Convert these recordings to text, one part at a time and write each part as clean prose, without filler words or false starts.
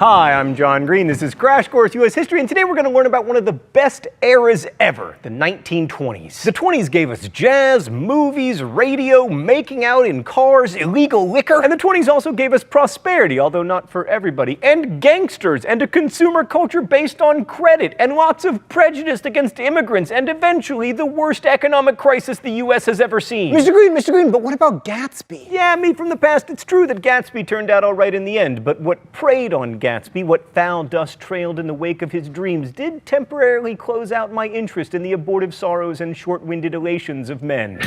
Hi, I'm John Green. This is Crash Course U.S. History, and today we're going to learn about one of the best eras ever, the 1920s. The 20s gave us jazz, movies, radio, making out in cars, illegal liquor, and the 20s also gave us prosperity, although not for everybody, and gangsters, and a consumer culture based on credit, and lots of prejudice against immigrants, and eventually the worst economic crisis the U.S. has ever seen. Mr. Green, but what about Gatsby? Yeah, me from the past, it's true that Gatsby turned out all right in the end, but what preyed on Gatsby, what foul dust trailed in the wake of his dreams, did temporarily close out my interest in the abortive sorrows and short-winded elations of men.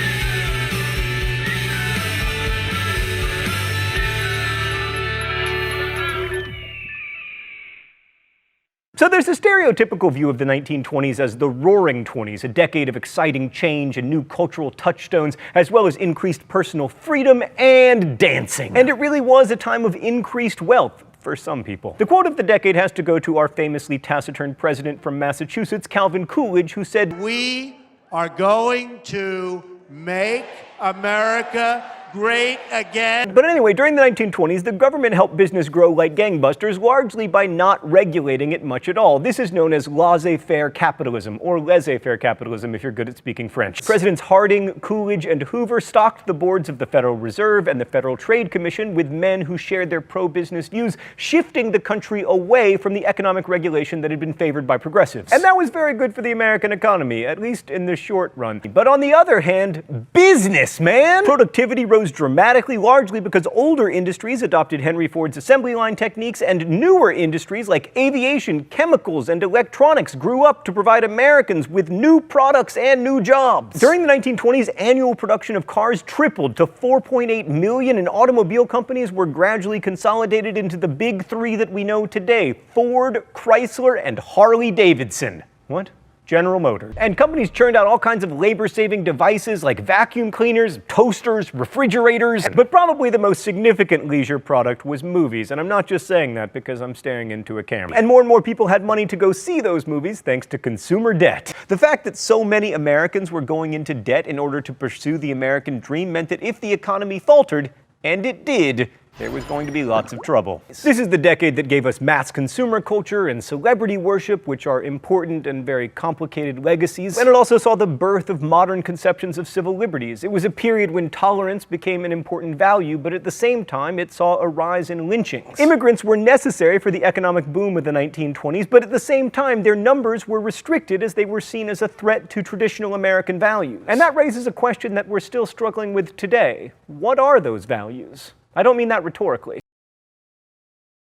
So there's a stereotypical view of the 1920s as the Roaring Twenties, a decade of exciting change and new cultural touchstones, as well as increased personal freedom and dancing. And it really was a time of increased wealth for some people. The quote of the decade has to go to our famously taciturn president from Massachusetts, Calvin Coolidge, who said, "We are going to make America great again." But anyway, during the 1920s, the government helped business grow like gangbusters, largely by not regulating it much at all. This is known as laissez-faire capitalism, or laissez-faire capitalism if you're good at speaking French. Presidents Harding, Coolidge, and Hoover stocked the boards of the Federal Reserve and the Federal Trade Commission with men who shared their pro-business views, shifting the country away from the economic regulation that had been favored by progressives. And that was very good for the American economy, at least in the short run. But on the other hand, business, man! Productivity rose dramatically, largely because older industries adopted Henry Ford's assembly line techniques, and newer industries like aviation, chemicals, and electronics grew up to provide Americans with new products and new jobs. During the 1920s, annual production of cars tripled to 4.8 million, and automobile companies were gradually consolidated into the big three that we know today: Ford, Chrysler, and Harley-Davidson. What? General Motors. And companies churned out all kinds of labor-saving devices like vacuum cleaners, toasters, refrigerators. But probably the most significant leisure product was movies. And I'm not just saying that because I'm staring into a camera. And more people had money to go see those movies thanks to consumer debt. The fact that so many Americans were going into debt in order to pursue the American dream meant that if the economy faltered, and it did, there was going to be lots of trouble. This is the decade that gave us mass consumer culture and celebrity worship, which are important and very complicated legacies. And it also saw the birth of modern conceptions of civil liberties. It was a period when tolerance became an important value, but at the same time, it saw a rise in lynchings. Immigrants were necessary for the economic boom of the 1920s, but at the same time, their numbers were restricted as they were seen as a threat to traditional American values. And that raises a question that we're still struggling with today. What are those values? I don't mean that rhetorically.